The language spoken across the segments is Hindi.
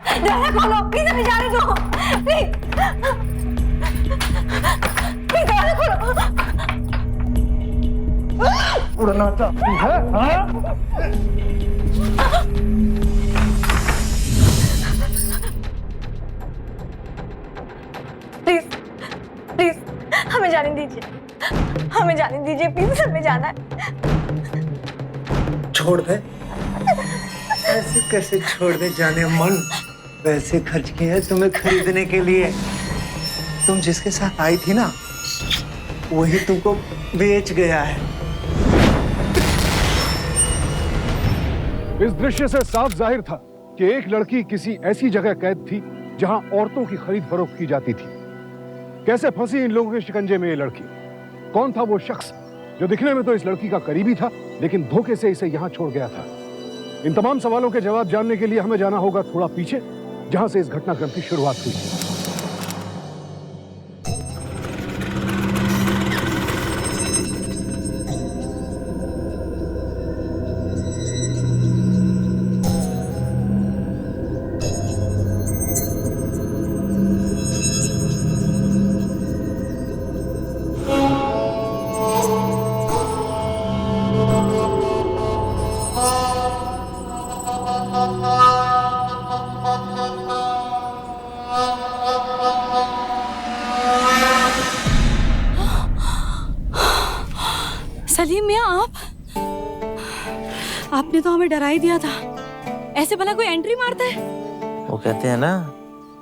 दरवाजा खोलो प्लीज, हमें जाने दो प्लीज, प्लीज दरवाजा खोलो। उड़ना चाहती है हाँ? प्लीज प्लीज हमें जाने दीजिए, हमें जाने दीजिए प्लीज, हमें जाना है। छोड़ दे, ऐसे कैसे छोड़ दे जाने मन। पैसे खर्च किए हैं तुम्हें खरीदने के लिए। तुम जिसके साथ आई थी ना, वही तुमको बेच गया है। इस दृश्य से साफ जाहिर था कि एक लड़की किसी ऐसी जगह कैद थी जहां औरतों की खरीद फरोख्त की जाती थी। कैसे फंसी इन लोगों के शिकंजे में ये लड़की? कौन था वो शख्स जो दिखने में तो इस लड़की का करीबी था, लेकिन धोखे से इसे यहां छोड़ गया था? इन तमाम सवालों के जवाब जानने के लिए हमें जाना होगा थोड़ा पीछे, जहां से इस घटनाक्रम की शुरुआत हुई। सलीम मियां, आपने तो हमें डरा ही दिया था। ऐसे भला कोई एंट्री मारता है? वो कहते हैं ना,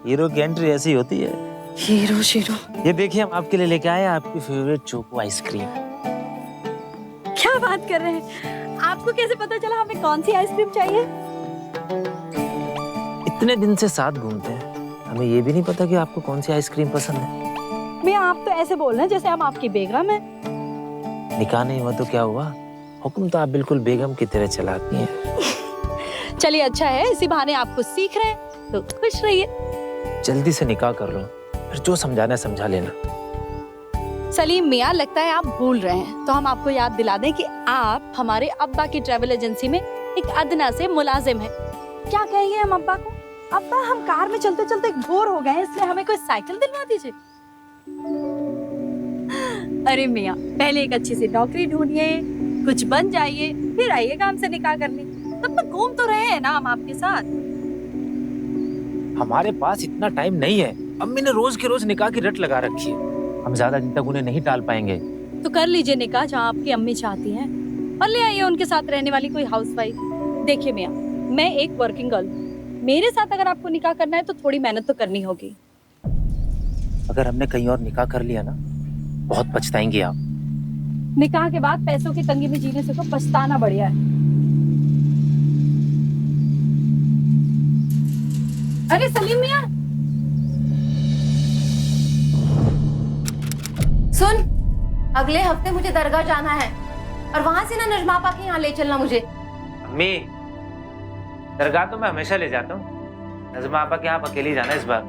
हीरो की एंट्री ऐसी होती है। Hero shero. ये देखिए, हम आपके लिए लेके आए हैं आपकी फेवरेट चोको आइसक्रीम। क्या बात कर रहे हैं? आपको कैसे पता चला हमें कौन सी आइसक्रीम चाहिए? इतने दिन से साथ घूमते हैं, हमें ये भी नहीं पता कि आपको कौन सी आइसक्रीम पसंद है। मियां, आप तो ऐसे बोल रहे हैं जैसे हम आपकी बेगम हैं। निकाह नहीं हुआ तो क्या हुआ? हुक्म तो आप बिल्कुल बेगम की तरह चलाती हैं। चलिए अच्छा है, इसी बहाने आप कुछ सीख रहे हैं, तो खुश रहिए। जल्दी से निकाह कर लो, फिर जो समझाना है समझा लेना। सलीम मियां, लगता है आप भूल रहे हैं, तो हम आपको याद दिला दें कि आप हमारे अब्बा की ट्रैवल एजेंसी में एक अदना से मुलाजिम हैं। क्या कहेंगे हम अब्बा को? अब्बा, हम कार में चलते चलते बोर हो गए हैं, इसलिए हमें कोई साइकिल दिलवा दीजिए। अरे मियां, पहले एक अच्छी सी नौकरी ढूंढिए, कुछ बन जाइए, फिर आइएगा हमसे निकाह करने। तब तक घूम तो रहे हैं ना हम आपके साथ। हमारे पास इतना टाइम नहीं है। अम्मी ने रोज के रोज निकाह की रट लगा रखी है, हम ज्यादा दिन तक उन्हें नहीं टाल पाएंगे। तो कर लीजिए निकाह जहाँ आपकी अम्मी चाहती हैं, और ले आइए उनके साथ रहने वाली कोई हाउसवाइफ। देखिए मियां, मैं एक वर्किंग गर्ल, मेरे साथ अगर आपको निकाह करना है तो थोड़ी मेहनत तो करनी होगी। अगर हमने कहीं और निकाह कर लिया ना, बहुत पछताएंगे आप। निकाह के बाद पैसों की तंगी में जीने से तो पछताना बढ़िया है। अरे सलीम मियां, सुन, अगले हफ्ते मुझे दरगाह जाना है और वहां से ना नजमा आपा के यहाँ ले चलना मुझे। अम्मी, दरगाह तो मैं हमेशा ले जाता हूँ, नज़मा आपा के आप अकेली जाना इस बार।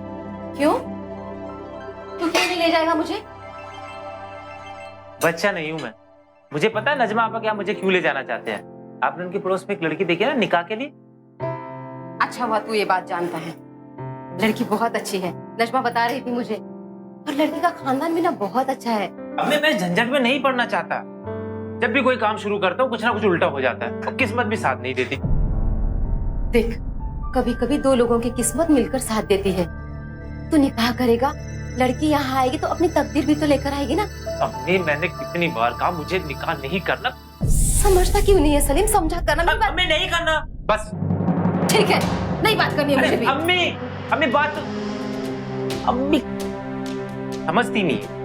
क्यों? तू क्यों नहीं ले जाएगा मुझे? बच्चा नहीं हूँ मैं, मुझे पता है नज़मा आपा क्या मुझे क्यों ले जाना चाहते हैं। आपने उनके पड़ोस में एक लड़की देखी ना निकाह के लिए? अच्छा हुआ तू ये बात जानता है, लड़की बहुत अच्छी है, नजमा बता रही थी मुझे, और लड़की का खानदान भी ना बहुत अच्छा है। अम्मी, मैं झंझट में नहीं पड़ना चाहता। जब भी कोई काम शुरू करता हूँ कुछ ना कुछ उल्टा हो जाता है और किस्मत भी साथ नहीं देती। देख, कभी कभी दो लोगों की किस्मत मिलकर साथ देती है। तू निकाह करेगा, लड़की यहाँ आएगी तो अपनी तकदीर भी तो लेकर आएगी ना। अम्मी, मैंने कितनी बार कहा मुझे निकाह नहीं करना। समझता क्यों नहीं है सलीम? समझा करना। अम्मी, नहीं करना बस। ठीक है, नहीं बात करनी है मुझे भी। अम्मी, अम्मी बात, अम्मी समझती नहीं है।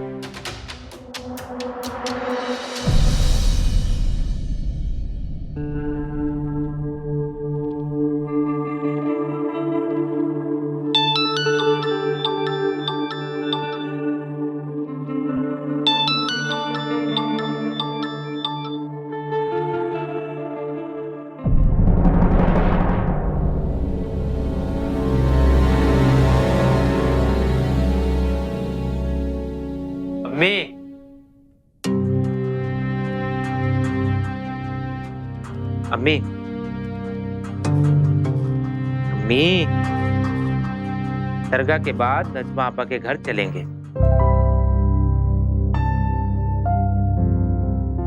अम्मी, अम्मी, अम्मी, दरगाह के बाद नजमा आपा के घर चलेंगे।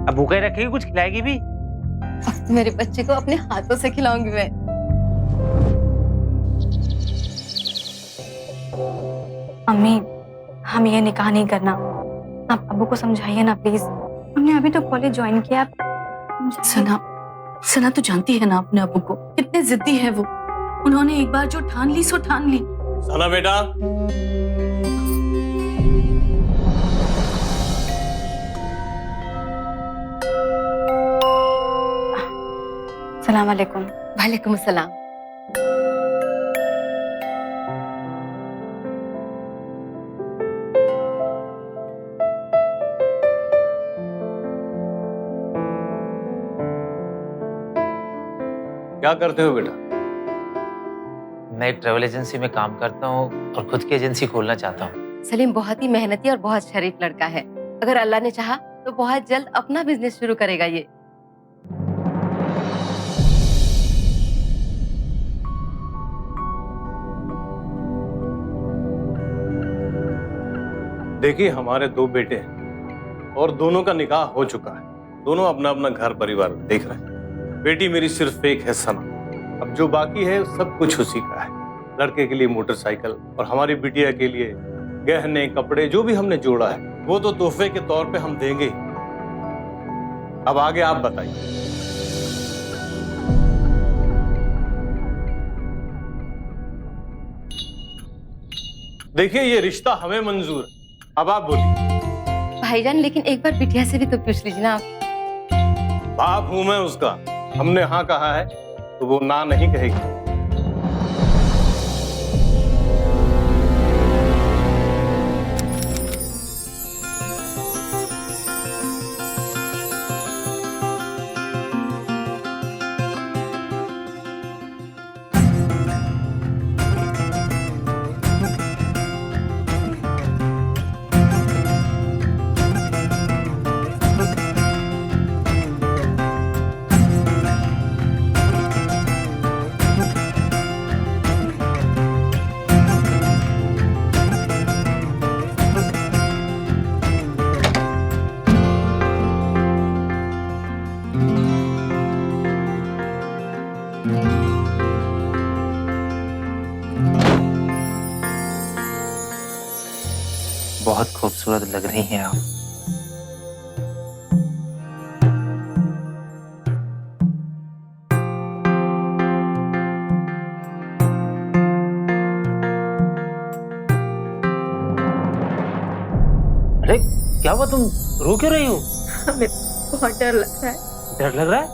अब भूखा ही रखेगी, कुछ खिलाएगी भी? अब तो मेरे बच्चे को अपने हाथों से खिलाऊंगी मैं। अम्मी, हम ये निकाह नहीं करना। आप अब्बू को समझाइए ना प्लीज। हमने अभी तो कॉलेज ज्वाइन किया। सना तो जानती है ना अपने अब्बू को, कितने जिद्दी है वो। उन्होंने एक बार जो ठान ली सो ठान ली। सना बेटा, सलाम वालेकुम। वालेकुम सलाम। क्या करते हो बेटा? मैं एक ट्रेवल एजेंसी में काम करता हूँ और खुद की एजेंसी खोलना चाहता हूँ। सलीम बहुत ही मेहनती और बहुत शरीफ लड़का है। अगर अल्लाह ने चाहा तो बहुत जल्द अपना बिजनेस शुरू करेगा ये। देखिए, हमारे 2 बेटे हैं और दोनों का निकाह हो चुका है। दोनों अपना अपना घर परिवार देख रहे हैं। बेटी मेरी सिर्फ एक है सना। अब जो बाकी है सब कुछ उसी का है। लड़के के लिए मोटरसाइकिल और हमारी बिटिया के लिए गहने कपड़े जो भी हमने जोड़ा है वो तो तोहफे के तौर पे हम देंगे। अब आगे आप बताइए। देखिए, ये रिश्ता हमें मंजूर है। अब आप बोलिए। भाईजान लेकिन एक बार बिटिया से भी तो पूछ लीजिए ना आप। बाप हूं मैं उसका। हमने हाँ कहा है तो वो ना नहीं कहेगी। बहुत खूबसूरत लग रही हैं आप। अरे क्या हुआ, तुम रो क्यों रही हो? हमें बहुत डर लग रहा है। डर लग रहा है?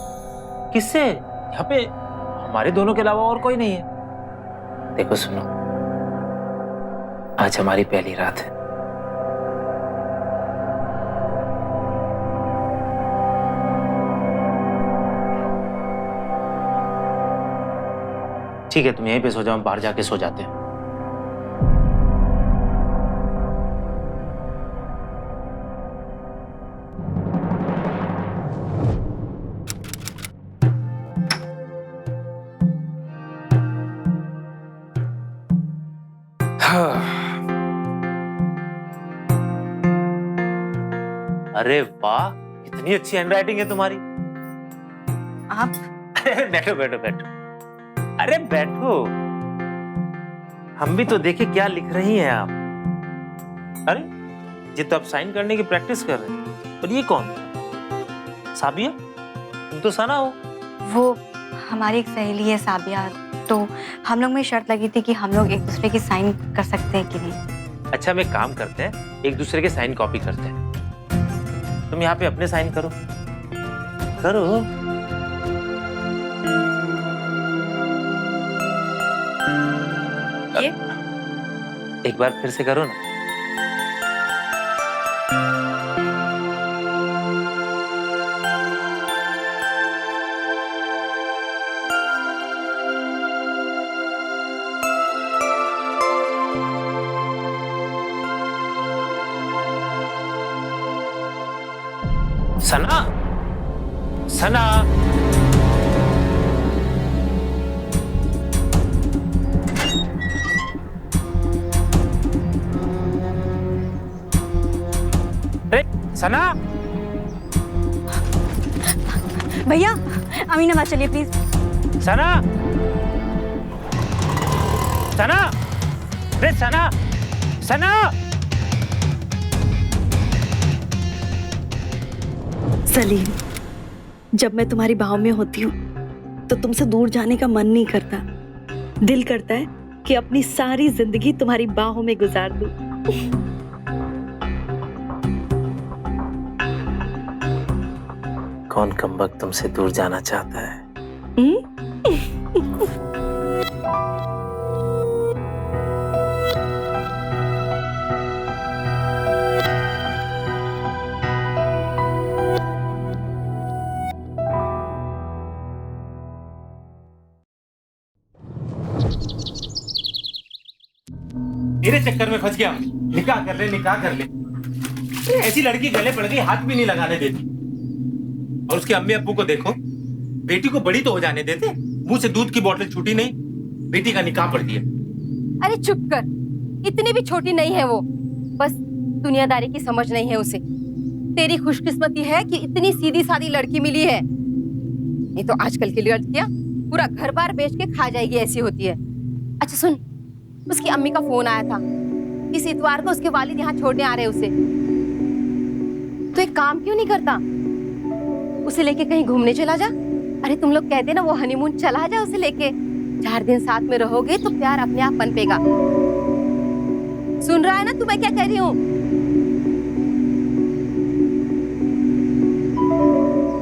किससे? यहाँ पे हमारे दोनों के अलावा और कोई नहीं है। देखो सुनो, आज हमारी पहली रात है। ठीक है, तुम यहीं पे सो जाओ, हम बाहर जाके सो जाते हैं। अरे वाह, कितनी अच्छी हैंडराइटिंग है तुम्हारी। आप बैठो बैठो बैठो। अरे बैठो, हम भी तो देखे क्या लिख रही हैं आप। अरे ये तो आप साइन करने की प्रैक्टिस कर रहे हैं। और ये कौन? साबिया, तुम तो सना हो। वो हमारी एक सहेली है साबिया, तो हम लोग में शर्त लगी थी कि हम लोग एक दूसरे की साइन कर सकते हैं कि नहीं। अच्छा, हम एक काम करते हैं, एक दूसरे के साइन कॉपी करते हैं। तुम यहाँ पे अपने साइन करो। करो। ये एक बार फिर से करो ना। सना, सना, सना, भैया अमीनाबाद चलिए प्लीज। सना, सना, रे सना, सना। सलीम, जब मैं तुम्हारी बाहों में होती हूँ तो तुमसे दूर जाने का मन नहीं करता। दिल करता है कि अपनी सारी जिंदगी तुम्हारी बाहों में गुजार दूं। कौन कमबख्त तुमसे दूर जाना चाहता है? मेरे चक्कर में फंस गया। निकाह कर ले, निकाह कर ले। ऐसी लड़की गले पड़ गई, हाथ भी नहीं लगाने देती। और उसके अम्मी अब्बू को देखो, बेटी को बड़ी तो हो जाने देते, मुंह से दूध की बोतल छूटी नहीं, बेटी का निकाह पड़ दिया। अरे चुप कर, इतनी भी छोटी नहीं है वो, बस दुनियादारी की समझ नहीं है उसे। तेरी खुशकिस्मती है कि इतनी सीधी सादी लड़की मिली है, नहीं तो आजकल की लड़कियां पूरा घर बार बेच के खा जाएगी, ऐसी होती है। अच्छा सुन, उसकी अम्मी का फोन आया था, इस इतवार को उसके वालिद यहाँ छोड़ने आ रहे हैं उसे। तो एक काम क्यों नहीं करता, उसे लेके कहीं घूमने चला जा। अरे तुम लोग कहते ना वो हनीमून, चला जा उसे लेके। 4 दिन साथ में रहोगे तो प्यार अपने आप पनपेगा। सुन रहा है ना तू मैं क्या कह रही हूँ?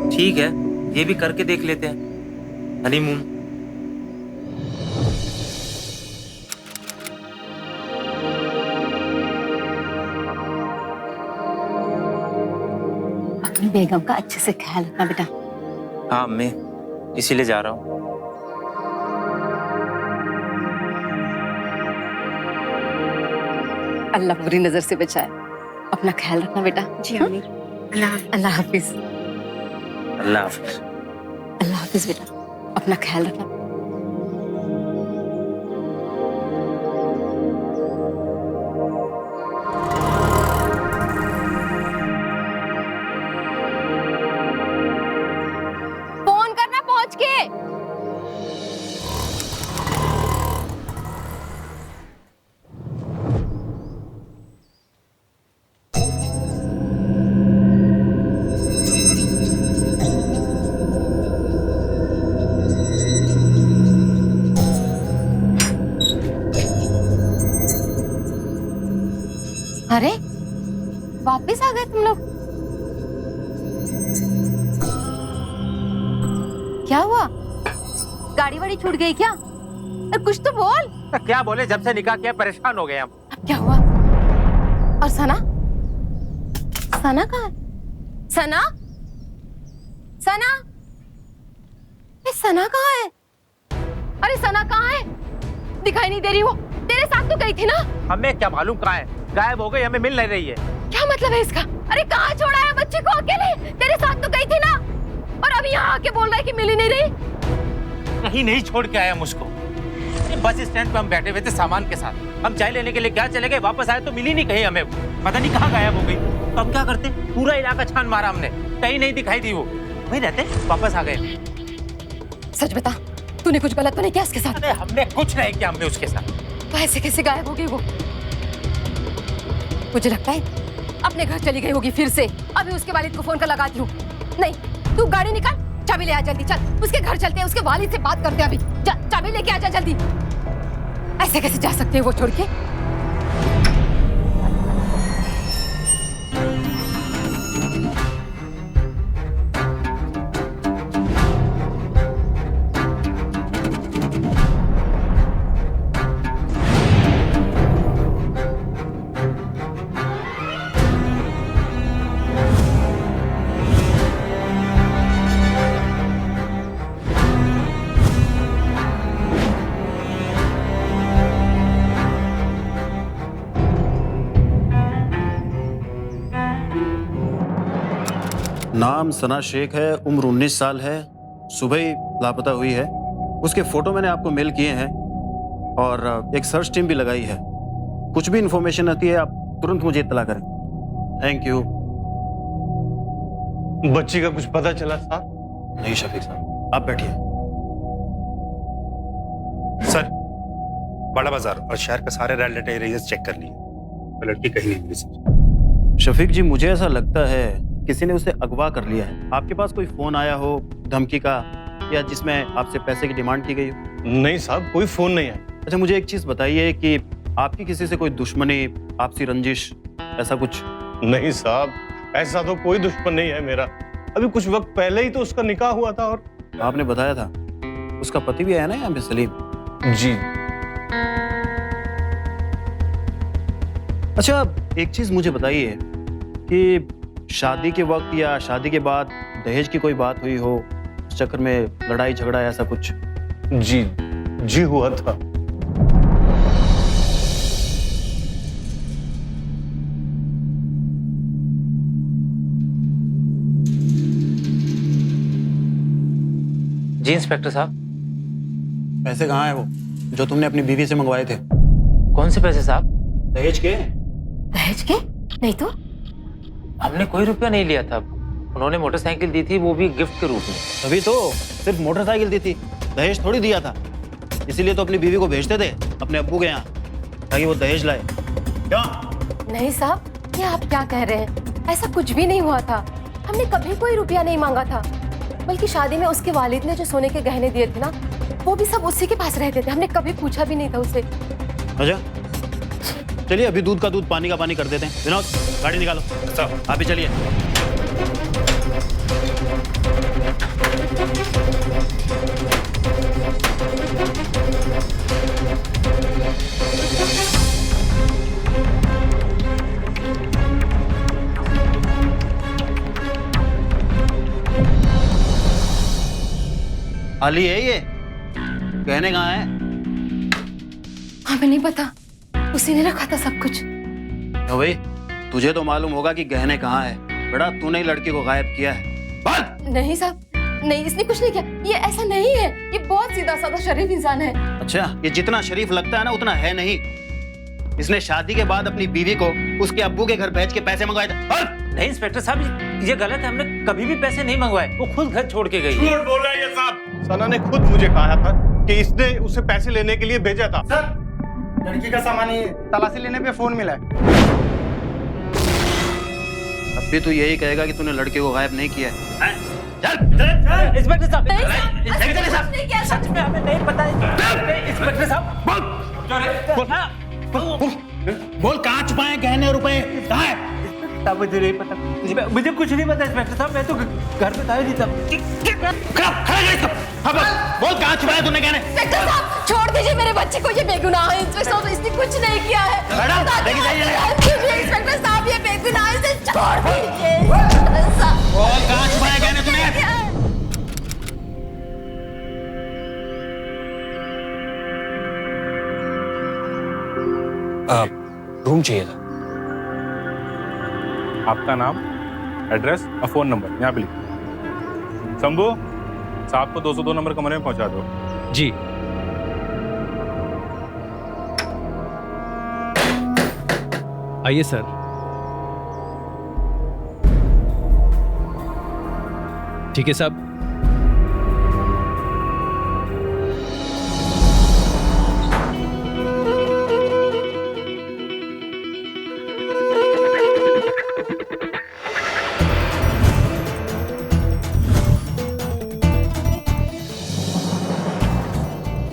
ठीक है, ये भी करके देख लेते हैं हनीमून। अपनी बेगम का अच्छे से ख्याल रखना बेटा। हाँ मैं इसीलिए जा रहा हूँ। अल्लाह बुरी नजर से बचाए, अपना ख्याल रखना बेटा। जी अम्मी। अल्लाह हाफिज। अल्लाह हाफिज। अल्लाह हाफिज बेटा, अपना ख्याल रखना। फोन करना पहुंच के। अरे वापस आ गए तुम लोग? क्या हुआ, गाड़ी वाड़ी छूट गई क्या? अरे कुछ तो बोल। क्या बोले, जब से निकाह किया परेशान हो गए हम। क्या हुआ? और सना, सना कहाँ है? सना, सना, ये सना कहाँ है? अरे सना कहाँ है? दिखाई नहीं दे रही वो। तेरे साथ तो गई थी ना? हमें क्या मालूम कहाँ है, गायब हो गई, हमें मिल नहीं रही है। क्या मतलब है इसका? अरे कहाँ छोड़ा है बच्चे को अकेले? तेरे साथ तो गई थी ना, और अभी यहाँ आके बोल रहा है कि मिल ही नहीं रही। कहीं नहीं छोड़ के आया मुझको। बस स्टैंड पे हम बैठे हुए थे सामान के साथ, हम चाय लेने के लिए क्या चले गए, वापस आए तो मिली नहीं कहीं हमें, पता नहीं कहाँ गायब हो गई। तो अब क्या करते, पूरा इलाका छान मारा हमने, कहीं नहीं दिखाई दी वो। वहीं रहते, वापस आ गए। सच बता, तूने कुछ गलत तो नहीं किया उसके साथ? अरे हमने कुछ नहीं किया, हमने उसके साथ। तो ऐसे कैसे गायब हो गई वो? मुझे लगता है अपने घर चली गई होगी फिर से। अभी उसके वालिद को फोन कर लगाती हूँ। नहीं, तू गाड़ी निकाल, चाबी ले आ जल्दी। चल उसके घर चलते हैं, उसके वालिद से बात करते हैं अभी। चाबी लेके आ जा जल्दी। ऐसे कैसे जा सकते हैं वो छोड़ के? नाम सना शेख है, उम्र 19 साल है, सुबह ही लापता हुई है। उसके फोटो मैंने आपको मेल किए हैं और एक सर्च टीम भी लगाई है। कुछ भी इंफॉर्मेशन आती है आप तुरंत मुझे इत्तला करें। Thank you. बच्ची का कुछ पता चला साहब? नहीं शफीक साहब, आप बैठिए। सर, बड़ा बाजार और शहर के सारे रेलवे एरियाज चेक कर लिए, तो लड़की कहीं नहीं मिली सर। शफीक जी, मुझे ऐसा लगता है किसी ने उसे अगवा कर लिया है। आपके पास कोई फोन आया हो धमकी का, या जिसमें आपसे पैसे की डिमांड की गई हो? नहीं साहब, कोई फोन नहीं आया। अच्छा, मुझे एक चीज बताइए कि आपकी किसी से कोई दुश्मनी, आपसी रंजिश, ऐसा कुछ? नहीं साहब, ऐसा तो कोई दुश्मन नहीं है मेरा। अभी कुछ वक्त पहले ही तो उसका निकाह हुआ था। और आपने बताया था उसका पति भी आया ना यहाँ पे, सलीम? जी। अच्छा, एक चीज मुझे बताइए कि शादी के वक्त या शादी के बाद दहेज की कोई बात हुई हो, उस चक्कर में लड़ाई झगड़ा ऐसा कुछ? जी जी हुआ था। जी इंस्पेक्टर साहब। पैसे कहाँ है वो जो तुमने अपनी बीवी से मंगवाए थे? कौन से पैसे साहब? दहेज के। दहेज के? नहीं तो। हमने कोई रुपया नहीं लिया था। उन्होंने मोटरसाइकिल दी थी, वो भी गिफ्ट के रूप में। तभी तो, सिर्फ मोटरसाइकिल दी थी, दहेज थोड़ी दिया था। इसीलिए तो अपनी बीवी को भेजते थे अपने अब्बू के यहाँ, ताकि वो दहेज लाए। क्या? नहीं साहब, ये आप क्या कह रहे हैं? ऐसा कुछ भी नहीं हुआ था। हमने कभी कोई रुपया नहीं मांगा था। बल्कि शादी में उसके वालिद ने जो सोने के गहने दिए थे ना, वो भी सब उसी के पास रहते थे। हमने कभी पूछा भी नहीं था उसे। अच्छा, चलिए अभी दूध का दूध पानी का पानी कर देते हैं। विनोद, गाड़ी निकालो। साहब आप भी चलिए। खाली है ये? गहने कहाँ है? हमें नहीं पता, उसी ने रखा था सब कुछ। तो भाई, तुझे तो मालूम होगा कि गहने कहाँ है। बेटा, तूने ही लड़की को गायब किया है। बोल। नहीं साहब, नहीं, इसने कुछ नहीं किया। ये ऐसा नहीं है। ये बहुत सीधा साधा शरीफ इंसान है। अच्छा, ये जितना शरीफ लगता है ना उतना है नहीं। इसने शादी के बाद अपनी बीवी को उसके अब्बू के घर भेज के पैसे मंगवाए थे। बोल। नहीं इंस्पेक्टर साहब, ये गलत है। हमने कभी भी पैसे नहीं मंगवाए। वो खुद घर छोड़ के गई। झूठ बोल रहा है ये साहब। सना ने खुद मुझे कहा था कि इसने उसे पैसे लेने के लिए भेजा था। सर, लड़की का सामान ही तलाशी लेने पे फोन मिला है। अब भी तू यही कहेगा कि तूने लड़के को गायब नहीं किया है? चल, इंस्पेक्टर साहब, इंस्पेक्टर साहब, सच में हमें नहीं पता। इंस्पेक्टर साहब, बोल, कहाँ छुपाए गहने और रुपए? कहाँ है? मुझे नहीं पता। मुझे कुछ नहीं पता इंस्पेक्टर साहब। मैं तो घर पे था ही नहीं तब। बोल, कहाँ छुपाए तूने गहने? इंस्पेक्टर साहब, छोड़ दीजिए मेरे बच्चे को। ये बेगुनाह है इंस्पेक्टर साहब, इसने कुछ नहीं किया है। इंस्पेक्टर साहब, ये बेगुनाह है, इसे छोड़ दीजिए। बोल, कहाँ छुपाए गहने तूने? रूम चाहिए था। आपका नाम, एड्रेस और फोन नंबर यहाँ पे लिखिए। शंभू, साहब को 202 नंबर कमरे में पहुंचा दो। जी। आइए सर। ठीक है साहब।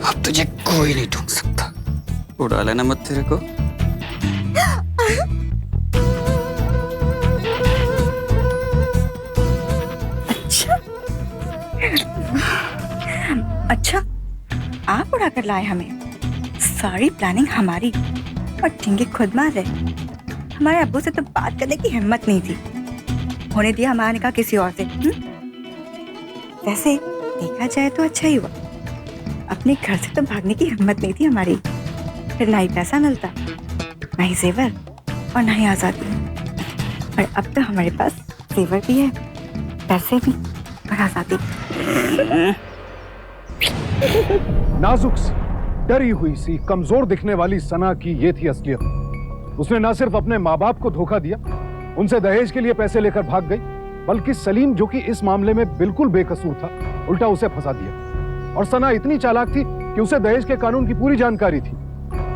अब तुझे कोई नहीं ढूंढ सकता। उड़ा लेना मत तेरे को। अच्छा, आप उड़ा कर लाए हमें? सारी प्लानिंग हमारी, और ठिंगे खुद मार रहे। हमारे अब्बू से तो बात करने की हिम्मत नहीं थी। होने दिया हमारा निकाह किसी और से। वैसे देखा जाए तो अच्छा ही हुआ। अपने घर से तो भागने की हिम्मत नहीं थी हमारी। फिर ना ही पैसा मिलता, ना ही जेवर, और ना ही आजादी। और अब तो हमारे पास जेवर भी है, पैसे भी, और आजादी। नाजुक सी, डरी हुई सी, कमजोर दिखने वाली सना की ये थी असलियत। उसने ना सिर्फ अपने माँ बाप को धोखा दिया, उनसे दहेज के लिए पैसे लेकर भाग गई, बल्कि सलीम, जो कि इस मामले में बिल्कुल बेकसूर था, उल्टा उसे फंसा दिया। और सना इतनी चालाक थी कि उसे दहेज के कानून की पूरी जानकारी थी।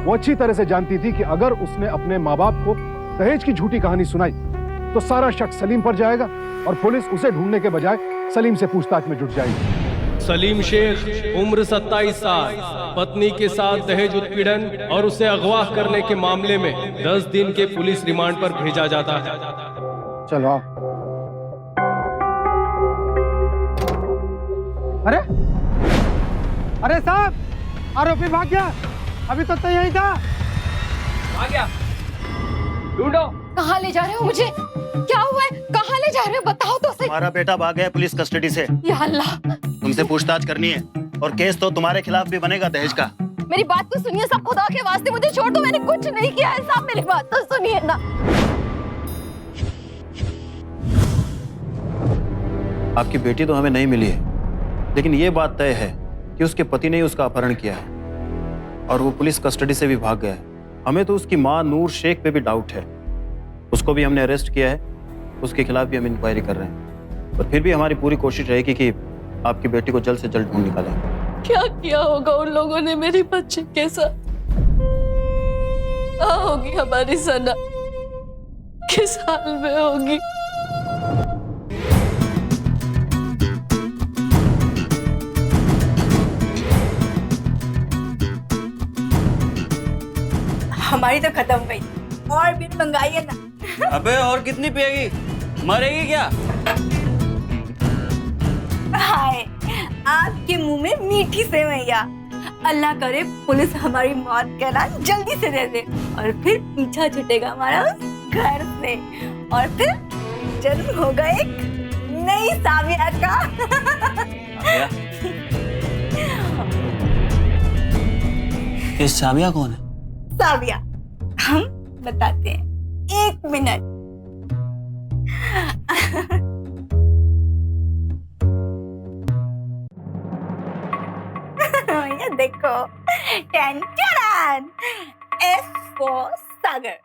वो अच्छी तरह से जानती थी कि अगर उसने अपने माँ बाप को दहेज की झूठी कहानी सुनाई तो सारा शक सलीम पर जाएगा और पुलिस उसे ढूंढने के बजाय सलीम से पूछताछ में जुट जाएगी। सलीम शेख उम्र 27 साल, पत्नी के साथ दहेज उत्पीड़न और उसे अगवा करने के मामले में 10 दिन के पुलिस रिमांड पर भेजा जाता है। चलो आओ। अरे अरे साहब, आरोपी भाग गया, अभी तो यही था। आ गया, ढूंढो। कहाँ ले जा रहे हो मुझे? क्या हुआ है? कहाँ ले जा रहे हो? बताओ तो सही। हमारा बेटा भाग गया पुलिस कस्टडी से। या अल्लाह, तुमसे पूछताछ करनी है और केस तो तुम्हारे खिलाफ भी बनेगा दहेज का। मेरी बात तो सुनिए सब, खुदा के वास्ते मुझे छोड़ दो, मैंने कुछ नहीं किया है साहब, मेरी बात तो सुनिए ना। आपकी बेटी तो हमें नहीं मिली है, लेकिन ये बात तय है कि उसके पति ने ही उसका अपहरण किया है और वो पुलिस कस्टडी से भी भाग गया है। हमें तो उसकी माँ नूर शेख पे भी डाउट है, उसको भी हमने अरेस्ट किया है, उसके खिलाफ भी हम इंक्वायरी कर रहे हैं। पर फिर भी हमारी पूरी कोशिश रहेगी कि आपकी बेटी को जल्द से जल्द ढूंढ निकालें। क्या किया होगा उन लोगों ने मेरी बच्ची के साथ? कहाँ होगी हमारी सना? किस हाल में होगी? हमारी तो खत्म गई, और भी मंगाइए ना। अबे और कितनी पिएगी? मरेगी क्या? हाय, आपके मुंह में मीठी सेवैया। अल्लाह करे पुलिस हमारी मौत का ऐलान जल्दी से दे दे और फिर पीछा छूटेगा हमारा उस घर से और फिर जन्म होगा एक नई साविया का। ये साविया कौन है? साविया हम बताते हैं, 1 मिनट। ये देखो, tension. S for Sagar,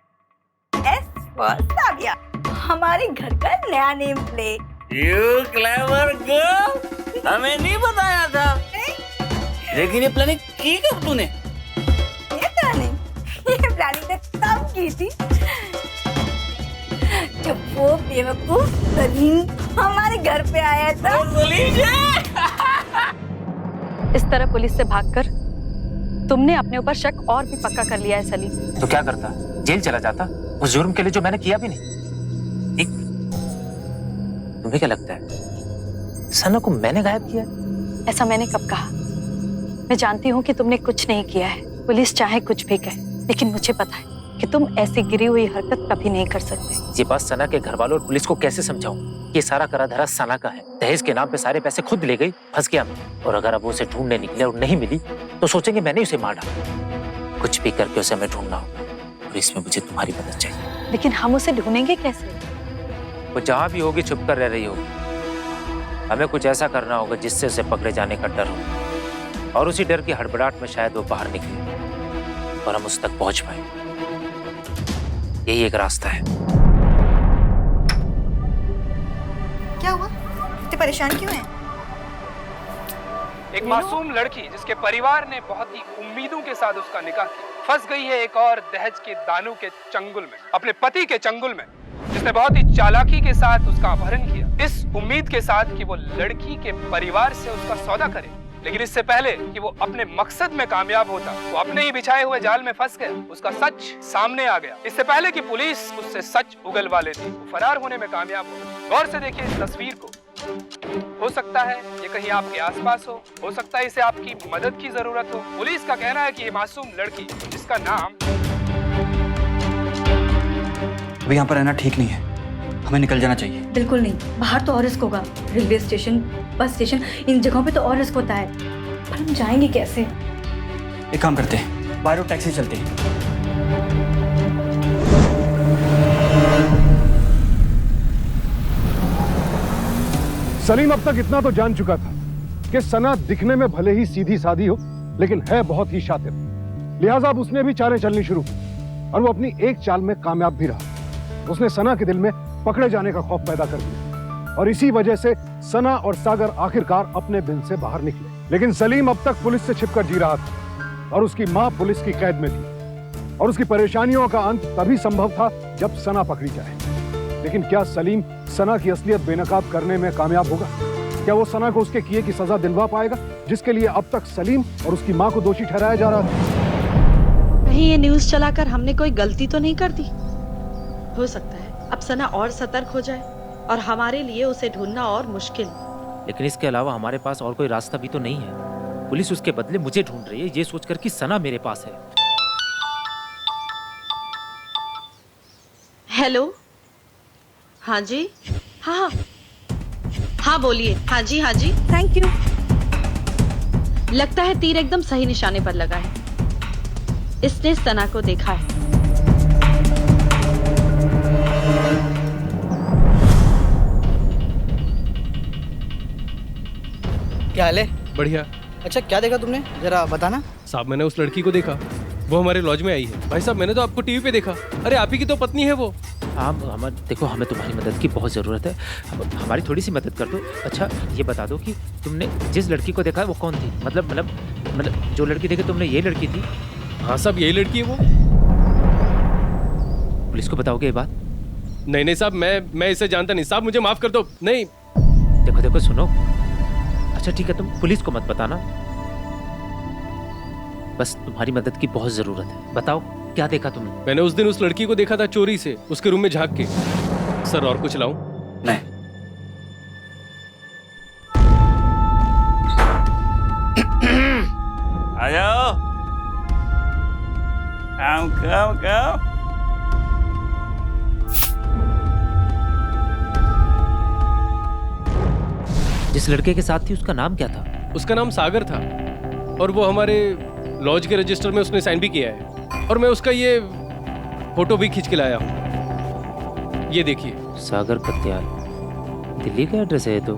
S for साविया, हमारे घर का नया name plate. You clever girl, हमें नहीं बताया था। लेकिन ये प्लानिंग की कब तूने? ये प्लानिंग तो तब की थी जब वो बेवकूफ सलीम हमारे घर पे आया था। इस तरह पुलिस से भागकर तुमने अपने ऊपर शक और भी पक्का कर लिया है सलीम। तो क्या करता? जेल चला जाता उस जुर्म के लिए जो मैंने किया भी नहीं। एक तुम्हें क्या लगता है सना को मैंने गायब किया? ऐसा मैंने कब कहा? मैं जानती हूँ कि तुमने कुछ नहीं किया है, पुलिस चाहे कुछ भी कहे, लेकिन मुझे पता है कि तुम ऐसी गिरी हुई हरकत कभी नहीं कर सकते। ये बात सना के घर वालों और पुलिस को कैसे समझाऊं कि ये सारा करा धरा सना का है? दहेज के नाम पे सारे पैसे खुद ले गई, फंस गया मैं। और अगर अब उसे ढूंढने निकले और नहीं मिली तो सोचेंगे मैंने उसे मारा। कुछ भी करके उसे हमें ढूंढना होगा और इसमें मुझे तुम्हारी मदद चाहिए। लेकिन हम उसे ढूंढेंगे कैसे? वो जहाँ भी होगी छुप कर रह रही होगी। हमें कुछ ऐसा करना होगा जिससे उसे पकड़े जाने का डर हो और उसी डर की हड़बड़ाहट में शायद वो बाहर निकले और हम उस तक पहुंच पाए। यही एक रास्ता है। क्या हुआ? इतने परेशान क्यों हैं? एक मासूम लड़की जिसके परिवार ने बहुत ही उम्मीदों के साथ उसका निकाह किया, फंस गई है एक और दहेज के दानों के चंगुल में, अपने पति के चंगुल में, जिसने बहुत ही चालाकी के साथ उसका अपहरण किया, इस उम्मीद के साथ कि वो लड़की के परिवार से उसका सौदा करे। लेकिन इससे पहले कि वो अपने मकसद में कामयाब होता, वो अपने ही बिछाए हुए जाल में फंस गया। उसका सच सामने आ गया। इससे पहले कि पुलिस उससे सच उगलवा लेती, वो फरार होने में कामयाब हो। गौर से देखिए इस तस्वीर को। हो सकता है ये कहीं आपके आसपास हो सकता है इसे आपकी मदद की जरूरत हो। पुलिस का कहना है कि ये मासूम लड़की जिसका नाम अभी यहाँ पर रहना ठीक नहीं है, हमें निकल जाना चाहिए। बिल्कुल नहीं, बाहर तो और रिस्क होगा। रेलवे स्टेशन, बस स्टेशन, इन जगहों पे तो और रिस्क होता है। पर हम जाएंगे कैसे? एक काम करते हैं, बाहर टैक्सी चलते हैं। सलीम अब तक इतना तो जान चुका था कि सना दिखने में भले ही सीधी सादी हो, लेकिन है बहुत ही शातिर। लिहाजा अब उसने भी चालें चलनी शुरू की और वो अपनी एक चाल में कामयाब भी रहा। उसने सना के दिल में पकड़े जाने का खौफ पैदा कर दिया और इसी वजह से सना और सागर आखिरकार अपने बिन से बाहर निकले। लेकिन सलीम अब तक पुलिस से छिपकर जी रहा था और उसकी मां पुलिस की कैद में थी और उसकी परेशानियों का अंत तभी संभव था जब सना पकड़ी जाए। लेकिन क्या सलीम सना की असलियत बेनकाब करने में कामयाब होगा? क्या वो सना को उसके किए की सजा दिलवा पाएगा, जिसके लिए अब तक सलीम और उसकी मां को दोषी ठहराया जा रहा था? कहीं ये न्यूज़ चलाकर हमने कोई गलती तो नहीं कर दी? हो सकता है अब सना और सतर्क हो जाए और हमारे लिए उसे ढूंढना और मुश्किल। लेकिन इसके अलावा हमारे पास और कोई रास्ता भी तो नहीं है। पुलिस उसके बदले मुझे ढूंढ रही है, ये सोचकर कि सना मेरे पास है। हेलो, हाँ जी, हाँ हाँ बोलिए। हाँ जी, हाँ जी, थैंक यू। लगता है तीर एकदम सही निशाने पर लगा है। इसने सना को देखा है। क्या हाल है? बढ़िया। अच्छा, क्या देखा तुमने, जरा बताना। साहब मैंने उस लड़की को देखा, वो हमारे लॉज में आई है। भाई साहब मैंने तो आपको टीवी पे देखा। अरे आप ही की तो पत्नी है वो। देखो हमें तुम्हारी मदद की बहुत ज़रूरत है, हमारी थोड़ी सी मदद कर दो। अच्छा ये बता दो कि तुमने जिस लड़की को देखा है वो कौन थी? मतलब जो लड़की देखी तुमने, ये लड़की थी? हाँ साहब यही लड़की है वो। पुलिस को बताओगे ये बात? नहीं साहब, मैं इसे जानता नहीं साहब, मुझे माफ कर दो। नहीं देखो सुनो, अच्छा ठीक है तुम पुलिस को मत बताना, बस तुम्हारी मदद की बहुत जरूरत है। बताओ क्या देखा तुमने? मैंने उस दिन उस लड़की को देखा था चोरी से उसके रूम में झांक के। सर और कुछ लाऊं? नहीं। आ जाओ। काम। जिस लड़के के साथ थी उसका नाम क्या था? उसका नाम सागर था और वो हमारे लॉज के रजिस्टर में उसने साइन भी किया है और मैं उसका ये फोटो भी खींच के लाया हूँ। ये देखिए। सागर कत्याल, दिल्ली का एड्रेस है तो।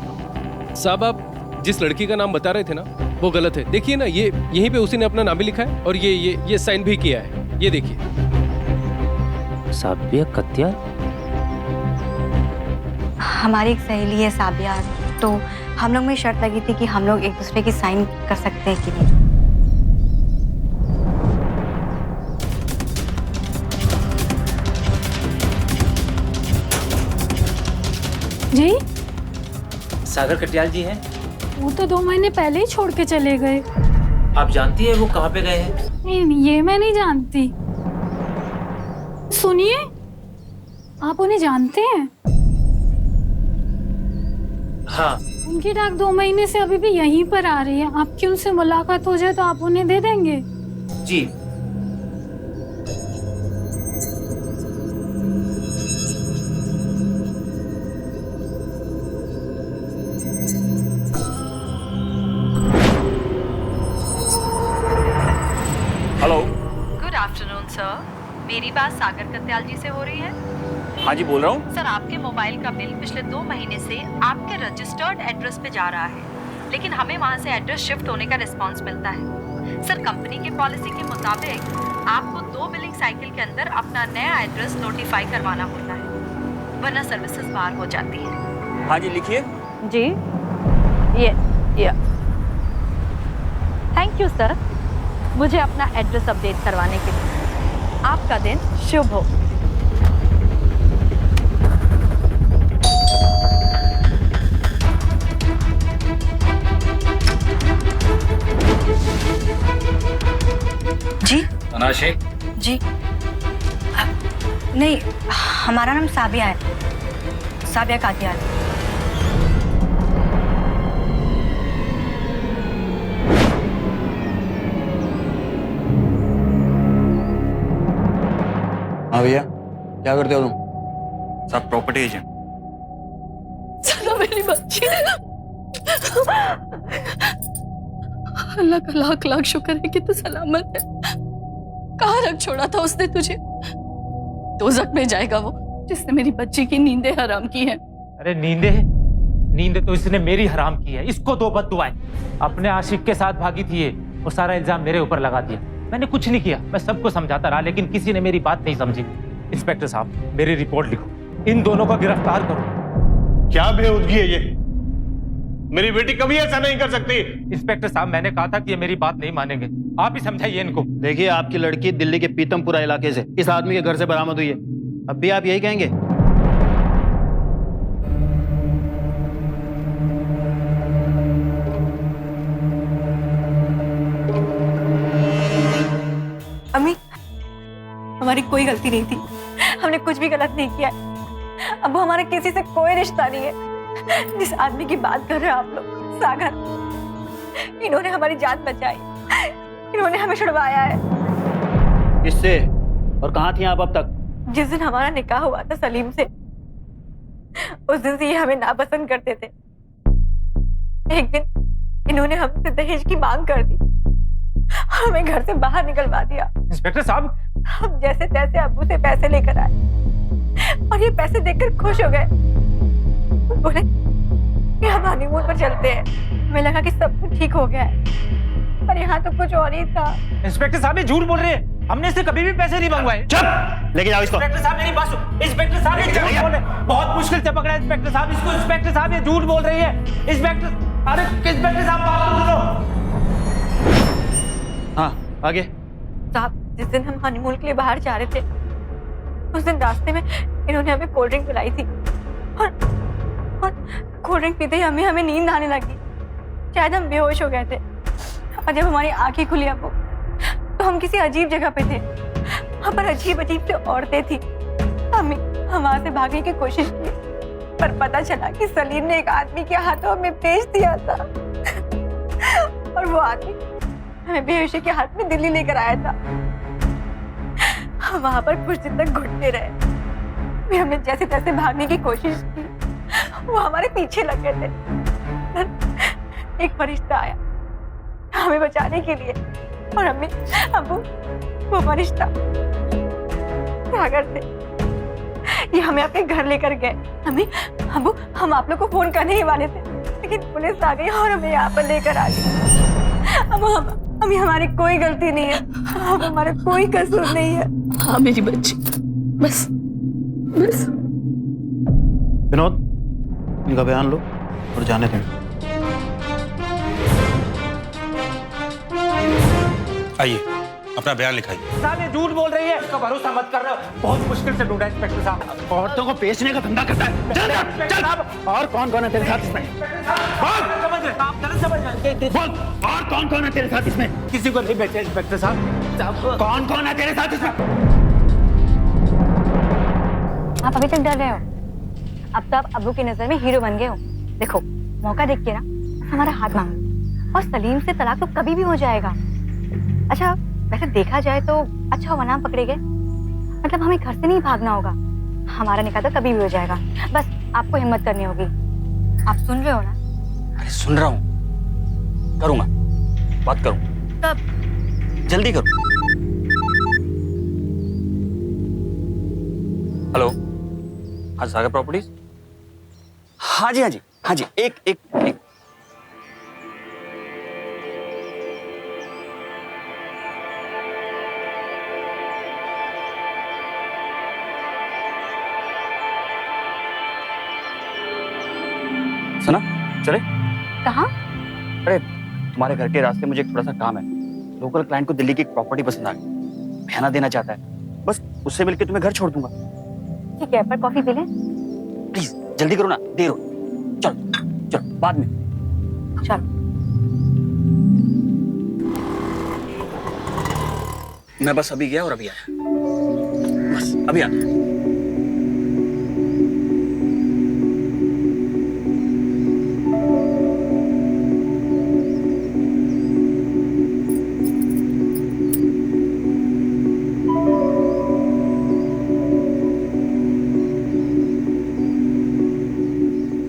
साहब आप जिस लड़की का नाम बता रहे थे ना वो गलत है। देखिए ना, ये यहीं पे उसी ने अपना नाम भी लिखा है और ये साइन भी किया है। ये देखिए। साबिया कत्याल? हमारी एक सहेली है साबिया, तो हम लोग में शर्त लगी थी कि हम लोग एक दूसरे की साइन कर सकते हैं कि नहीं। जी? सागर कटियाल जी हैं? वो तो 2 महीने पहले ही छोड़ के चले गए। आप जानती हैं वो कहाँ पे गए हैं? नहीं, ये मैं नहीं जानती। सुनिए, आप उन्हें जानते हैं? हाँ। उनकी डाक 2 महीने से अभी भी यहीं पर आ रही है। आपकी उनसे मुलाकात हो जाए तो आप उन्हें दे देंगे? जी। हेलो। गुड आफ्टरनून सर, मेरी बात सागर कत्याल जी से हो रही है? हाँ जी बोल रहा हूँ। सर आपके मोबाइल का बिल पिछले 2 महीने से आपके रजिस्टर्ड एड्रेस पे जा रहा है, लेकिन हमें वहाँ से एड्रेस शिफ्ट होने का रिस्पांस मिलता है। सर कंपनी की पॉलिसी के मुताबिक आपको 2 बिलिंग साइकिल के अंदर अपना नया एड्रेस नोटिफाई करवाना होता है, वरना सर्विसेज बाहर हो जाती है। हाँ जी लिखिए। जी ये थैंक यू सर, मुझे अपना एड्रेस अपडेट करवाने के लिए। आपका दिन शुभ हो। जी? तनाशे? जी नहीं, हमारा नाम साबिया है, साबिया कातियाल। हाँ भैया, क्या करते हो तुम? सब प्रॉपर्टी एजेंट। चलो मेरी बच्ची। अल्लाह का लाख लाख शुक्र है कि तू सलामत है। कहाँ रख छोड़ा था उसने तुझे? दोज़ख में जाएगा वो जिसने मेरी बच्ची की नींदें हराम की हैं। अरे नींद तो इसने मेरी हराम की है। इसको 2 बद्दुआएं। अपने आशिक के साथ भागी थी ये और सारा इल्जाम मेरे ऊपर लगा दिया। मैंने कुछ नहीं किया, मैं सबको समझाता रहा, लेकिन किसी ने मेरी बात नहीं समझी। इंस्पेक्टर साहब मेरी रिपोर्ट लिखो, इन दोनों को गिरफ्तार करो। क्या बेहूदगी है ये? मेरी बेटी कभी ऐसा नहीं कर सकती। इंस्पेक्टर साहब, मैंने कहा था कि ये मेरी बात नहीं मानेंगे, आप ही समझाइए इनको। देखिए, आपकी लड़की दिल्ली के पीतमपुरा इलाके से इस आदमी के घर से बरामद हुई है। अब भी आप यही कहेंगे? अम्मी, हमारी कोई गलती नहीं थी, हमने कुछ भी गलत नहीं किया। अब हमारा किसी से कोई रिश्ता नहीं है। जिस आदमी की बात कर रहे हैं आप लोग, सागर, इन्होंने हमारी जान बचाई, इन्होंने हमें छुड़वाया है। किससे और कहाँ थी आप अब तक? जिस दिन हमारा निकाह हुआ था सलीम से, उस दिन से ये हमें नापसंद करते थे। एक दिन इन्होंने हमसे दहेज की मांग कर दी, हमें घर से बाहर निकलवा दिया। इंस्पेक्टर साहब, हम जैसे तैसे अब्बू से पैसे लेकर आए और ये पैसे देखकर खुश हो गए। बोले कि हम हनीमून पर चलते हैं। हमें लगा कि सब कुछ ठीक हो गया है, पर यहाँ तो कुछ और ही था। इंस्पेक्टर साहब ये झूठ बोल रहे हैं, हमने इससे कभी भी पैसे नहीं मंगवाए। चुप! लेके जाओ इसको। इंस्पेक्टर साहब मेरी बात सुन। इंस्पेक्टर साहब ये झूठ बोल रहे हैं, बहुत मुश्किल से पकड़ा इंस्पेक्टर साहब इसको। इंस्पेक्टर साहब ये झूठ बोल रही है। इंस्पेक्टर, अरे इंस्पेक्टर साहब बात तो सुनो। हाँ, आगे। साहब, जिस दिन हम हनीमून के लिए बाहर जा रहे थे, उस दिन रास्ते में इन्होंने हमें कोल्ड ड्रिंक पिलाई थी और कोल्ड ड्रिंक पीते ही हमें नींद आने लगी। शायद हम बेहोश हो गए थे और जब हमारी आंखें खुली अब तो हम किसी अजीब जगह पे थे। वहाँ पर अजीब अजीब से औरतें थी। हम वहाँ से भागने की कोशिश की, पर पता चला कि सलीम ने एक आदमी के हाथों में बेच दिया था और वो आदमी हमें बेहोशी के हाथ में दिल्ली लेकर आया था। हम वहां पर कुछ दिन तक घुटते रहे, फिर हमने जैसे तैसे भागने की कोशिश की। वो हमारे पीछे लग गए थे। एक फरिश्ता आया हमें बचाने के लिए और हमें अबू, वो फरिश्ता सागर थे, ये हमें अपने घर लेकर गए। अबू, हम आप लोग को फोन करने ही वाले थे, लेकिन पुलिस आ गई और हमें यहाँ पर लेकर आ गई। अब हमें हमारी कोई गलती नहीं है, अब हमारा कोई कसूर नहीं है। हाँ मेरी बच्ची, बस बस। विनोद, इनका बयान लो और जाने दें। आइए, अपना बयान लिखाइए। साहब ये झूठ बोल रही है, इसका भरोसा मत कर रहे हो। बहुत मुश्किल से ढूंढा इंस्पेक्टर साहब। औरतों को बेचने का धंधा करता है। चल, चल। और कौन कौन है तेरे साथ इसमें? आप गलत समझ रहे हैं। बोल, और कौन कौन है तेरे साथ इसमें? किसी को नहीं बेचा इंस्पेक्टर साहब। कौन कौन है तेरे साथ इसमें? आप अभी तक डर रहे हो? अब तो आप अब्बू की नजर में हीरो बन गए हो। देखो, मौका देख के ना हमारा हाथ मांगो, और सलीम से तलाक तो कभी भी हो जाएगा। अच्छा, वैसे देखा जाए तो अच्छा हुआ ना पकड़े गए, मतलब हमें घर से नहीं भागना होगा। हमारा निकाह तो कभी भी हो जाएगा, बस आपको हिम्मत करनी होगी। आप सुन रहे हो ना? अरे सुन रहा हूँ, करूँगा, बात करूँ। कब? जल्दी करो। हेलो, हाँ सागर प्रॉपर्टीज। हाँ जी, हाँ जी, हाँ जी, एक एक एक सुना, चले? कहाँ? अरे तुम्हारे घर के रास्ते मुझे एक थोड़ा सा काम है। लोकल क्लाइंट को दिल्ली की एक प्रॉपर्टी पसंद आ गई, बयाना देना चाहता है। बस उससे मिलके तुम्हें घर छोड़ दूंगा। ठीक है, पर कॉफी पी लें? प्लीज जल्दी करो ना, देर हो। चलो चलो, बाद में। चलो। मैं बस अभी गया और अभी आया, बस अभी आया।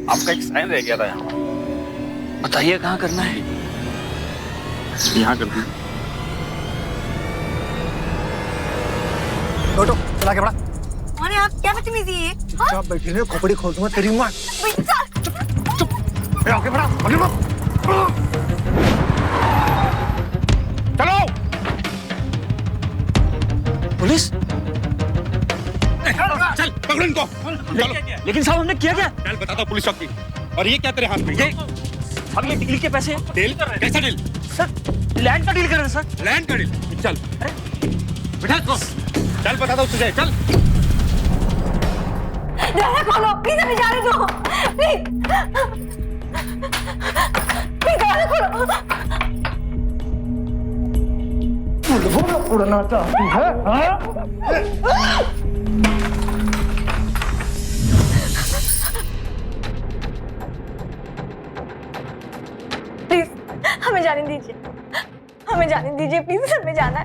आपका एक साइन रह गया था यहाँ, बताइए कहाँ करना है? यहाँ कर दी। ऑटो चला के बड़ा। अरे आप क्या बदतमीजी है? आप बैठे रहे, खोपड़ी खोल दूंगा तेरी माँ। चुप, आगे बढ़ा, आगे बढ़ा। चलो। पुलिस? चल। पकड़ो इनको। लेकिन साहब हमने किया क्या? चल बताता हूँ पुलिस चौकी। और ये क्या तेरे हाथ में? अब ये डील के पैसे? डील? कैसा डील? सर लैंड का डील कर रहे हैं सर। लैंड का डील? चल बिठा इसको। चल बताता हूँ तुझे, चल। दरवाजा खोलो प्लीज, हमें जाने दो प्लीज, प्लीज दरवाजा खोलो। उड़ना चाहती है हाँ? प्लीज हमें जाने दीजिए, हमें जाने दीजिए प्लीज, हमें जाना है।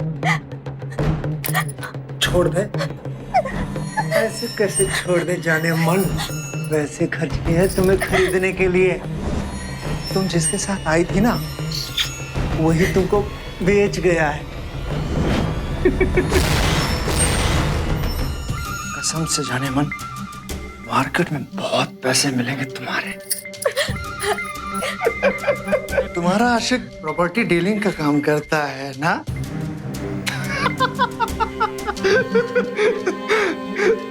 छोड़ दे। ऐसे कैसे छोड़ दे जाने मन? वैसे खर्च किए हैं तुम्हें खरीदने के लिए। तुम जिसके साथ आई थी ना, वही तुमको बेच गया है। कसम से जाने मन, मार्केट में बहुत पैसे मिलेंगे तुम्हारे। तुम्हारा आशिक प्रॉपर्टी डीलिंग का काम करता है ना?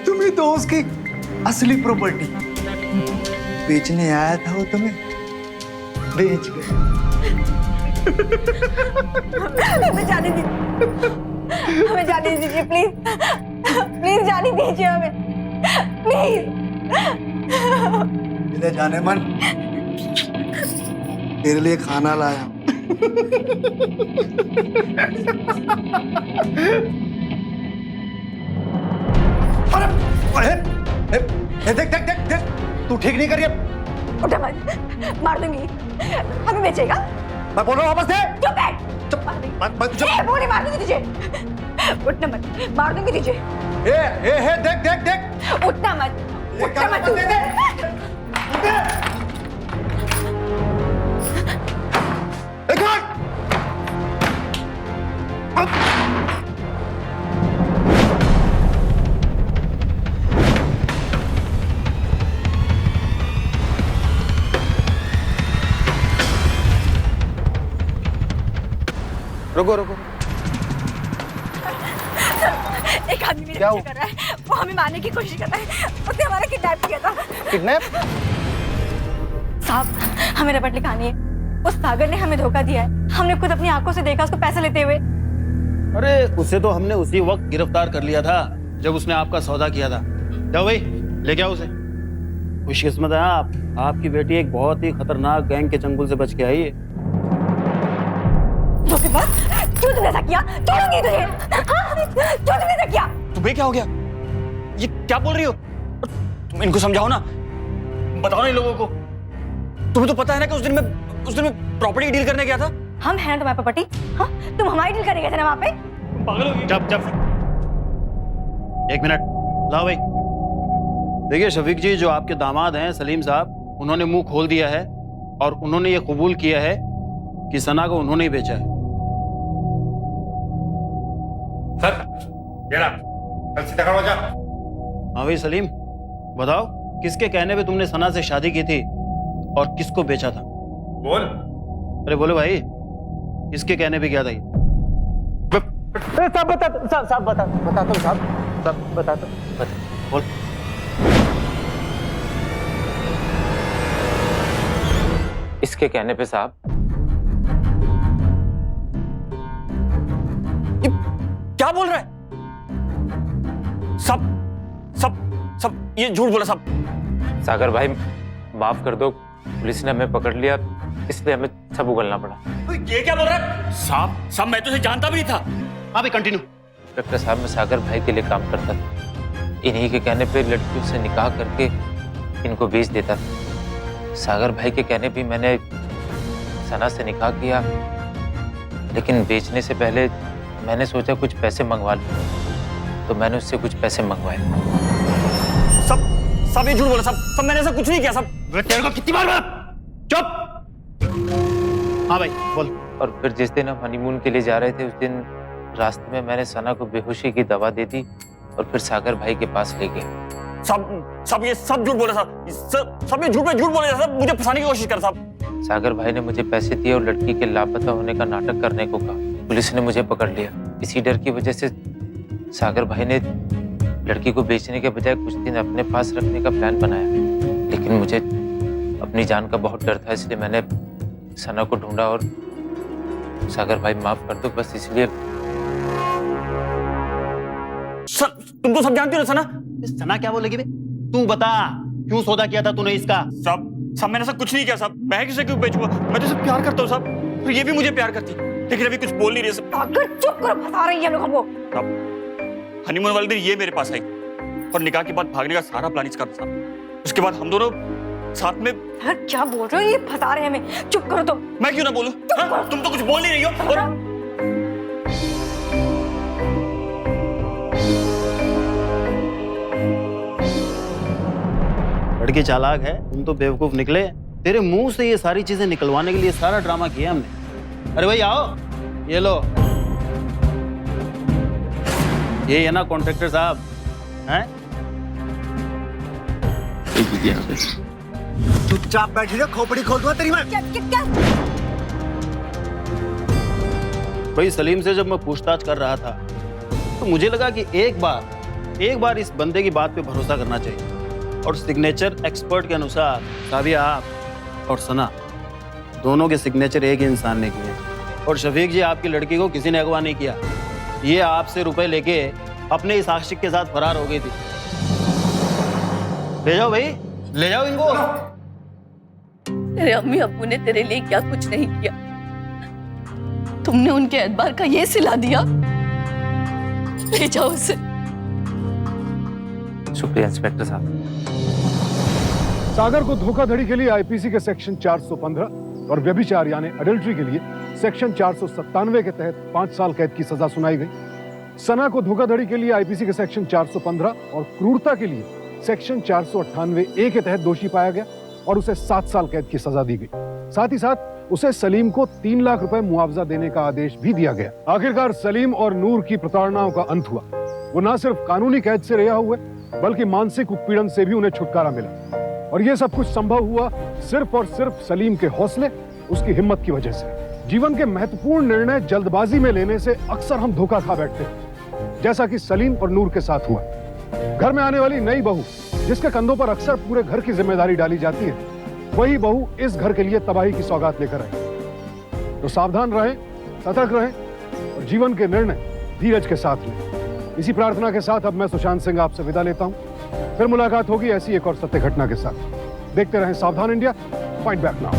तुम्हें तो उसकी असली प्रॉपर्टी बेचने आया था, वो तुम्हें बेच गया। हमें जाने दीजिए, हमें जाने दीजिए प्लीज, प्लीज जाने दीजिए हमें प्लीज। इधर जाने मन, तेरे लिए खाना लाया हूं। अरे देख देख देख देख, तू ठीक नहीं कर रही। उठा मत, मार दूंगी। हमें बेचेगा? मैं बोल रहा हूँ वापस दे। चुप है। चुप। बोली मार दूंगी तुझे। उठना मत, मार दूंगी तुझे। ए देख देख देख। उठना मत, उठना मत तू। एक बार। रुको रुको। एक आदमी मेरे पीछे कर रहा है, वो हमें मारने की कोशिश कर रहा है। उसने हमारा किडनैप किया था। किडनैप? साहब हमें रबड़ लिखानी है। उस सागर ने हमें धोखा दिया है। हमने खुद अपनी आंखों से देखा उसको पैसे लेते हुए। अरे उसे तो हमने उसी वक्त गिरफ्तार कर लिया था जब उसने आपका सौदा किया था। जाओ भाई लेके आओ उसे। खुशकिस्मत है आप, आपकी बेटी एक बहुत ही खतरनाक गैंग के चंगुल से बच के आई है। क्यों तुमने ऐसा किया? तोड़ूंगी तुझे। हाँ? क्यों तुमने ऐसा किया? तुम्हें क्या हो गया? ये क्या बोल रही हो? तुम इनको समझाओ ना, बताओ ना इन लोगों को। तुम्हें तो पता है ना कि उस दिन में प्रॉपर्टी डील करने गया था। हम हैं ना तुम्हारी प्रॉपर्टी? हाँ? तुम हमारी डील करने गए थे ना वहाँ पे? पागल हो गई। जब एक मिनट लाओ भाई। देखिए शफीक जी, जो आपके दामाद हैं सलीम साहब, उन्होंने मुंह खोल दिया है और उन्होंने ये कबूल किया है कि सना को उन्होंने ही बेचा है। सर कल सीधा खड़ा हो जा। हाँ भाई सलीम, बताओ किसके कहने पे तुमने सना से शादी की थी और किसको बेचा था? बोल। अरे बोलो भाई, किसके कहने पे किया था ये? साहब बता दो, साहब बता दो, साहब बता दो। बोल। इसके कहने पे साहब। क्या बोल रहा है? सब ये झूठ बोला सब। सागर भाई माफ कर दो, पुलिस ने हमें पकड़ लिया इसलिए हमें सब उगलना पड़ा। ये क्या बोल रहा है? साहब मैं तो इसे जानता भी नहीं था। हाँ भाई कंटिन्यू। डॉक्टर साहब, मैं सागर भाई के लिए काम करता था। इन्हीं के कहने पे लड़कियों से निकाह करके इनको बेच देता था। सागर भाई के कहने पे मैंने सना से निकाह किया, लेकिन बेचने से पहले मैंने सोचा कुछ पैसे मंगवा लूं, तो मैंने उससे कुछ पैसे मंगवाए। सब ये झूठ बोला सब मैंने ऐसा कुछ नहीं किया। सब तेरे को कितनी बार बोला? चुप। हाँ भाई बोल। और फिर जिस दिन हम हनीमून के लिए जा रहे थे, उस दिन रास्ते में मैंने सना को बेहोशी की दवा दे दी और फिर सागर भाई के पास ले गए। सब ये सब झूठ बोला सब ये झूठ पे झूठ बोले सब मुझे फंसाने की कोशिश कर साहब। सागर भाई ने मुझे पैसे दिए और लड़की के लापता होने का नाटक करने को कहा। पुलिस ने मुझे पकड़ लिया। इसी डर की वजह से सागर भाई ने लड़की को बेचने के बजाय कुछ दिन अपने पास रखने का प्लान बनाया, लेकिन मुझे अपनी जान का बहुत डर था, इसलिए मैंने सना को ढूंढा। और सागर भाई माफ कर दो, बस इसलिए। तुम तो सब जानते हो ना सना। सना क्या बोलेगी बे? तू बता, क्यों सौदा किया था तूने इसका? सब मैंने सब कुछ नहीं किया साहब। मैं किसे क्यों बेचूंगा? मैं तो सब प्यार करता हूँ साहब, तो ये भी मुझे प्यार करती, लेकिन अभी कुछ बोल नहीं रहे सब। सागर चुप करो, फंसा रही है लोग हमको। हनीमून वाले दिन ये मेरे पास आई और निकाह के बाद भागने का सारा प्लान इसका था। उसके बाद हम दोनों साथ में। सर क्या बोल रहे हो? ये फंसा रहे हैं हमें। चुप करो तुम। मैं क्यों ना बोलूं? तुम तो कुछ बोल नहीं रही हो। और लड़की चालाक है, तुम तो बेवकूफ निकले। तेरे मुंह से ये सारी चीजें निकलवाने के लिए सारा ड्रामा किया हमने। अरे भाई आओ, ये लो, ये है ना कॉन्ट्रैक्टर साहब हैं? चुपचाप बैठी रहो, खोपड़ी खोल दूंगा तेरी मैं। क्या? भाई सलीम से जब मैं पूछताछ कर रहा था तो मुझे लगा कि एक बार इस बंदे की बात पे भरोसा करना चाहिए। और सिग्नेचर एक्सपर्ट के अनुसार साबिया, आप और सना दोनों के सिग्नेचर एक ही इंसान ने किए। और शफीक जी, आपकी लड़की को किसी ने अगवा नहीं किया। ये आपसे रुपए लेके अपने इस आशिक के साथ फरार हो गई थी। ले जाओ भाई, ले जाओ इनको। तेरे अम्मी अब्बू ने तेरे लिए क्या कुछ नहीं किया, तुमने उनके एतबार का ये सिला दिया। ले जाओ उसे। शुक्रिया इंस्पेक्टर साहब। सागर को धोखाधड़ी के लिए आईपीसी के सेक्शन 415 और व्यभिचार यानी अडल्ट्री के लिए सेक्शन 497 के तहत 5 साल कैद की सजा सुनाई गई। सना को धोखाधड़ी के लिए आईपीसी के सेक्शन 415 और क्रूरता के लिए सेक्शन 498 के तहत दोषी पाया गया और उसे 7 साल कैद की सजा दी गई। साथ ही साथ उसे सलीम को 3 लाख रुपए मुआवजा देने का आदेश भी दिया गया। आखिरकार सलीम और नूर की प्रताड़नाओं का अंत हुआ। वो न सिर्फ कानूनी कैद से रिहा हुए बल्कि मानसिक उत्पीड़न से भी उन्हें छुटकारा मिला। और ये सब कुछ संभव हुआ सिर्फ और सिर्फ सलीम के हौसले, उसकी हिम्मत की वजह से। जीवन के महत्वपूर्ण निर्णय जल्दबाजी में लेने से अक्सर हम धोखा खा बैठते हैं, जैसा कि सलीम और नूर के साथ हुआ। घर में आने वाली नई बहू जिसके कंधों पर अक्सर पूरे घर की जिम्मेदारी डाली जाती है, वही बहू इस घर के लिए तबाही की सौगात लेकर आई। तो सावधान रहें, सतर्क रहें और जीवन के निर्णय धीरज के साथ लें। इसी प्रार्थना के साथ अब मैं सुशांत सिंह आपसे विदा लेता हूं। फिर मुलाकात होगी ऐसी एक और सत्य घटना के साथ। देखते रहें सावधान इंडिया, फाइट बैक नाउ।